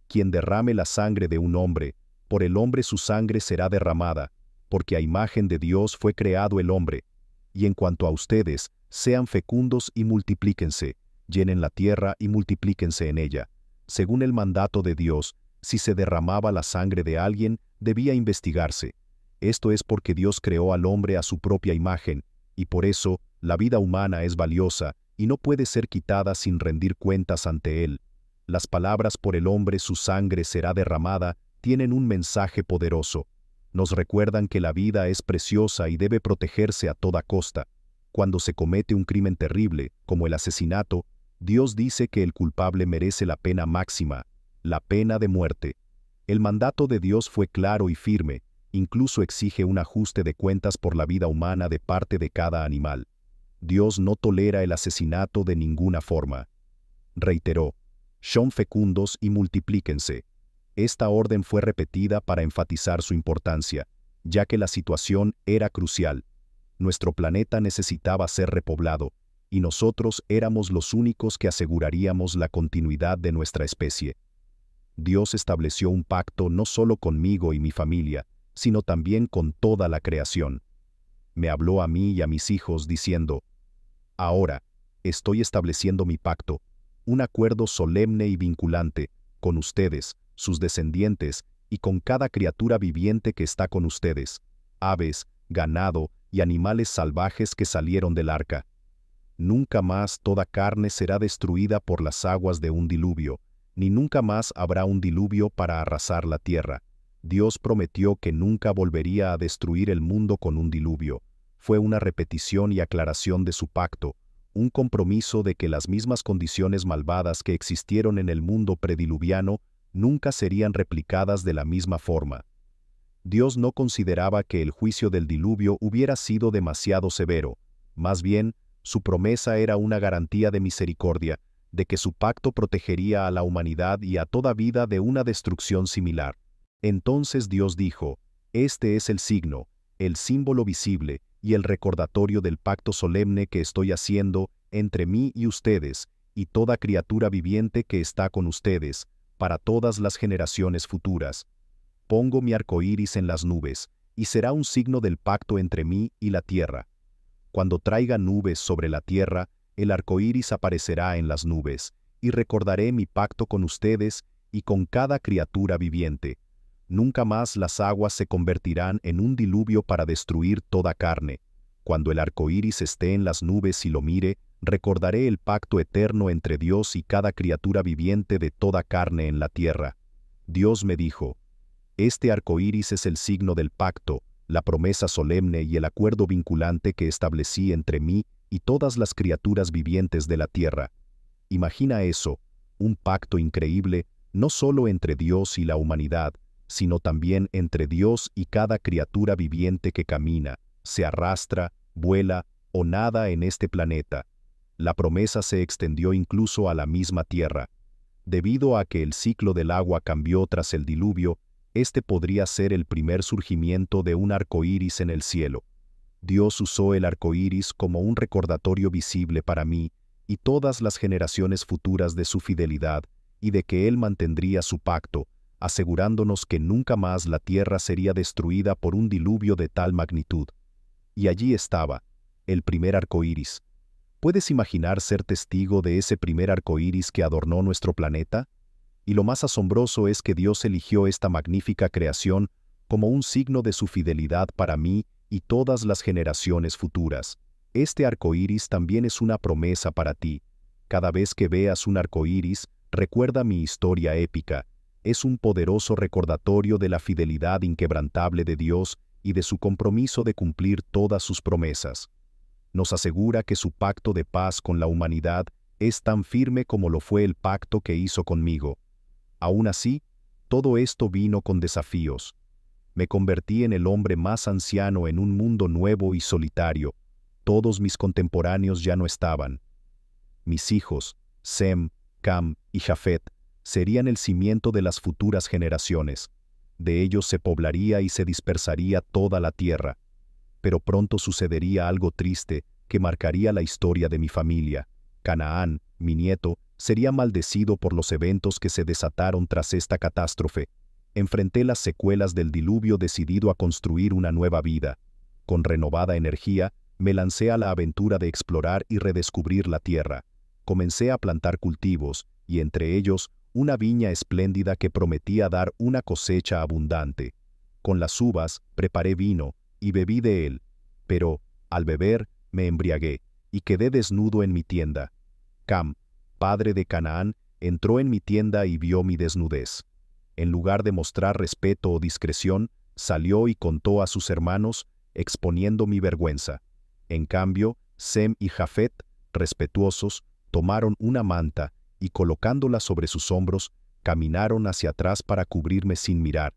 Quien derrame la sangre de un hombre, por el hombre su sangre será derramada, porque a imagen de Dios fue creado el hombre. Y en cuanto a ustedes, sean fecundos y multiplíquense, llenen la tierra y multiplíquense en ella». Según el mandato de Dios, si se derramaba la sangre de alguien, debía investigarse. Esto es porque Dios creó al hombre a su propia imagen, y por eso la vida humana es valiosa y no puede ser quitada sin rendir cuentas ante Él. Las palabras «por el hombre su sangre será derramada» tienen un mensaje poderoso. Nos recuerdan que la vida es preciosa y debe protegerse a toda costa. Cuando se comete un crimen terrible, como el asesinato, Dios dice que el culpable merece la pena máxima, la pena de muerte. El mandato de Dios fue claro y firme, incluso exige un ajuste de cuentas por la vida humana de parte de cada animal. Dios no tolera el asesinato de ninguna forma. Reiteró: «Son fecundos y multiplíquense». Esta orden fue repetida para enfatizar su importancia, ya que la situación era crucial. Nuestro planeta necesitaba ser repoblado, y nosotros éramos los únicos que aseguraríamos la continuidad de nuestra especie. Dios estableció un pacto no solo conmigo y mi familia, sino también con toda la creación. Me habló a mí y a mis hijos diciendo: «Ahora, estoy estableciendo mi pacto, un acuerdo solemne y vinculante, con ustedes, sus descendientes, y con cada criatura viviente que está con ustedes, aves, ganado y animales salvajes que salieron del arca. Nunca más toda carne será destruida por las aguas de un diluvio, ni nunca más habrá un diluvio para arrasar la tierra». Dios prometió que nunca volvería a destruir el mundo con un diluvio. Fue una repetición y aclaración de su pacto, un compromiso de que las mismas condiciones malvadas que existieron en el mundo prediluviano nunca serían replicadas de la misma forma. Dios no consideraba que el juicio del diluvio hubiera sido demasiado severo, más bien, su promesa era una garantía de misericordia, de que su pacto protegería a la humanidad y a toda vida de una destrucción similar. Entonces Dios dijo: «Este es el signo, el símbolo visible y el recordatorio del pacto solemne que estoy haciendo entre mí y ustedes, y toda criatura viviente que está con ustedes, para todas las generaciones futuras. Pongo mi arco iris en las nubes, y será un signo del pacto entre mí y la tierra. Cuando traiga nubes sobre la tierra, el arco iris aparecerá en las nubes, y recordaré mi pacto con ustedes y con cada criatura viviente. Nunca más las aguas se convertirán en un diluvio para destruir toda carne. Cuando el arco iris esté en las nubes y lo mire, recordaré el pacto eterno entre Dios y cada criatura viviente de toda carne en la tierra». Dios me dijo: «Este arco iris es el signo del pacto, la promesa solemne y el acuerdo vinculante que establecí entre mí y todas las criaturas vivientes de la tierra». Imagina eso, un pacto increíble, no solo entre Dios y la humanidad, sino también entre Dios y cada criatura viviente que camina, se arrastra, vuela o nada en este planeta. La promesa se extendió incluso a la misma tierra. Debido a que el ciclo del agua cambió tras el diluvio, este podría ser el primer surgimiento de un arco iris en el cielo. Dios usó el arco iris como un recordatorio visible para mí y todas las generaciones futuras de su fidelidad y de que Él mantendría su pacto, asegurándonos que nunca más la tierra sería destruida por un diluvio de tal magnitud. Y allí estaba, el primer arco iris. ¿Puedes imaginar ser testigo de ese primer arco iris que adornó nuestro planeta? Y lo más asombroso es que Dios eligió esta magnífica creación como un signo de su fidelidad para mí y todas las generaciones futuras. Este arco iris también es una promesa para ti. Cada vez que veas un arco iris, recuerda mi historia épica. Es un poderoso recordatorio de la fidelidad inquebrantable de Dios y de su compromiso de cumplir todas sus promesas. Nos asegura que su pacto de paz con la humanidad es tan firme como lo fue el pacto que hizo conmigo. Aún así, todo esto vino con desafíos. Me convertí en el hombre más anciano en un mundo nuevo y solitario. Todos mis contemporáneos ya no estaban. Mis hijos, Sem, Cam y Jafet, serían el cimiento de las futuras generaciones. De ellos se poblaría y se dispersaría toda la tierra. Pero pronto sucedería algo triste que marcaría la historia de mi familia. Canaán, mi nieto, sería maldecido por los eventos que se desataron tras esta catástrofe. Enfrenté las secuelas del diluvio decidido a construir una nueva vida. Con renovada energía, me lancé a la aventura de explorar y redescubrir la tierra. Comencé a plantar cultivos, y entre ellos, una viña espléndida que prometía dar una cosecha abundante. Con las uvas, preparé vino, y bebí de él. Pero, al beber, me embriagué, y quedé desnudo en mi tienda. Cam, padre de Canaán, entró en mi tienda y vio mi desnudez. En lugar de mostrar respeto o discreción, salió y contó a sus hermanos, exponiendo mi vergüenza. En cambio, Sem y Jafet, respetuosos, tomaron una manta y colocándola sobre sus hombros, caminaron hacia atrás para cubrirme sin mirar.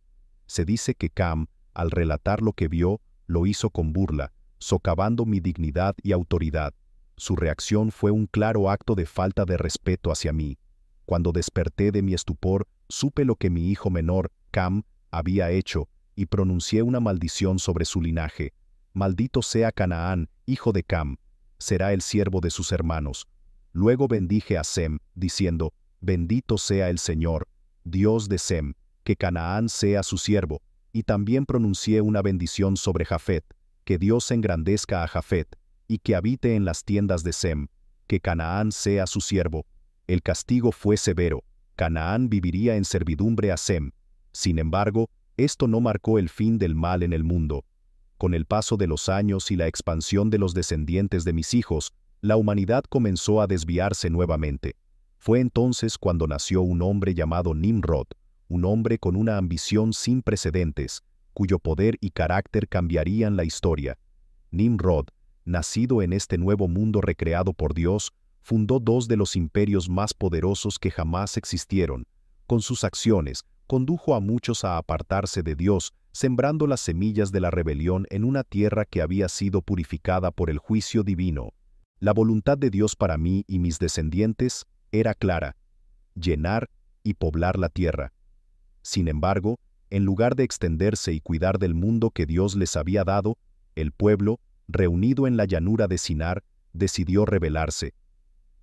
Se dice que Cam, al relatar lo que vio, lo hizo con burla, socavando mi dignidad y autoridad. Su reacción fue un claro acto de falta de respeto hacia mí. Cuando desperté de mi estupor, supe lo que mi hijo menor, Cam, había hecho, y pronuncié una maldición sobre su linaje. Maldito sea Canaán, hijo de Cam, será el siervo de sus hermanos. Luego bendije a Sem, diciendo, bendito sea el Señor, Dios de Sem, que Canaán sea su siervo, y también pronuncié una bendición sobre Jafet, que Dios engrandezca a Jafet, y que habite en las tiendas de Sem, que Canaán sea su siervo. El castigo fue severo, Canaán viviría en servidumbre a Sem. Sin embargo, esto no marcó el fin del mal en el mundo. Con el paso de los años y la expansión de los descendientes de mis hijos, la humanidad comenzó a desviarse nuevamente. Fue entonces cuando nació un hombre llamado Nimrod, un hombre con una ambición sin precedentes, cuyo poder y carácter cambiarían la historia. Nimrod, nacido en este nuevo mundo recreado por Dios, fundó dos de los imperios más poderosos que jamás existieron. Con sus acciones, condujo a muchos a apartarse de Dios, sembrando las semillas de la rebelión en una tierra que había sido purificada por el juicio divino. La voluntad de Dios para mí y mis descendientes era clara: llenar y poblar la tierra. Sin embargo, en lugar de extenderse y cuidar del mundo que Dios les había dado, el pueblo, reunido en la llanura de Sinar, decidió rebelarse.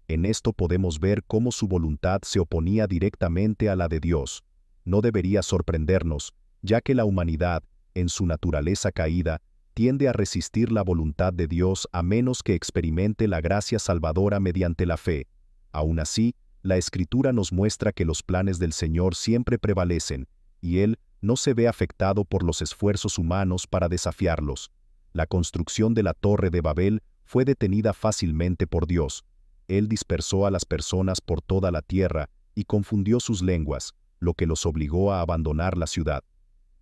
En esto podemos ver cómo su voluntad se oponía directamente a la de Dios. No debería sorprendernos, ya que la humanidad, en su naturaleza caída, tiende a resistir la voluntad de Dios a menos que experimente la gracia salvadora mediante la fe. Aún así, la Escritura nos muestra que los planes del Señor siempre prevalecen, y Él no se ve afectado por los esfuerzos humanos para desafiarlos. La construcción de la Torre de Babel fue detenida fácilmente por Dios. Él dispersó a las personas por toda la tierra y confundió sus lenguas, lo que los obligó a abandonar la ciudad.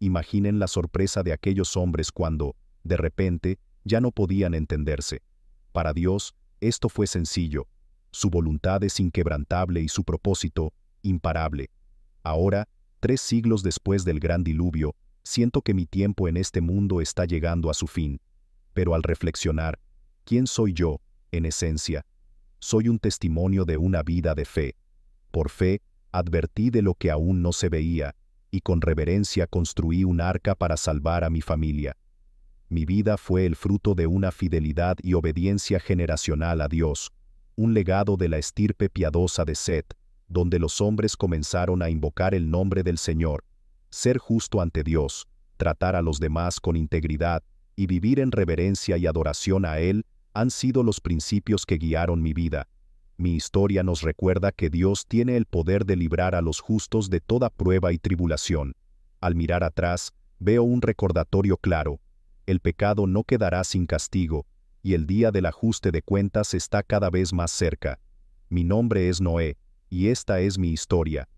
Imaginen la sorpresa de aquellos hombres cuando, de repente, ya no podían entenderse. Para Dios, esto fue sencillo. Su voluntad es inquebrantable y su propósito, imparable. Ahora, 3 siglos después del gran diluvio, siento que mi tiempo en este mundo está llegando a su fin. Pero al reflexionar, ¿quién soy yo, en esencia? Soy un testimonio de una vida de fe. Por fe, advertí de lo que aún no se veía, y con reverencia construí un arca para salvar a mi familia. Mi vida fue el fruto de una fidelidad y obediencia generacional a Dios, un legado de la estirpe piadosa de Set, donde los hombres comenzaron a invocar el nombre del Señor, ser justo ante Dios, tratar a los demás con integridad y vivir en reverencia y adoración a Él, han sido los principios que guiaron mi vida. Mi historia nos recuerda que Dios tiene el poder de librar a los justos de toda prueba y tribulación. Al mirar atrás, veo un recordatorio claro: el pecado no quedará sin castigo, y el día del ajuste de cuentas está cada vez más cerca. Mi nombre es Noé, y esta es mi historia.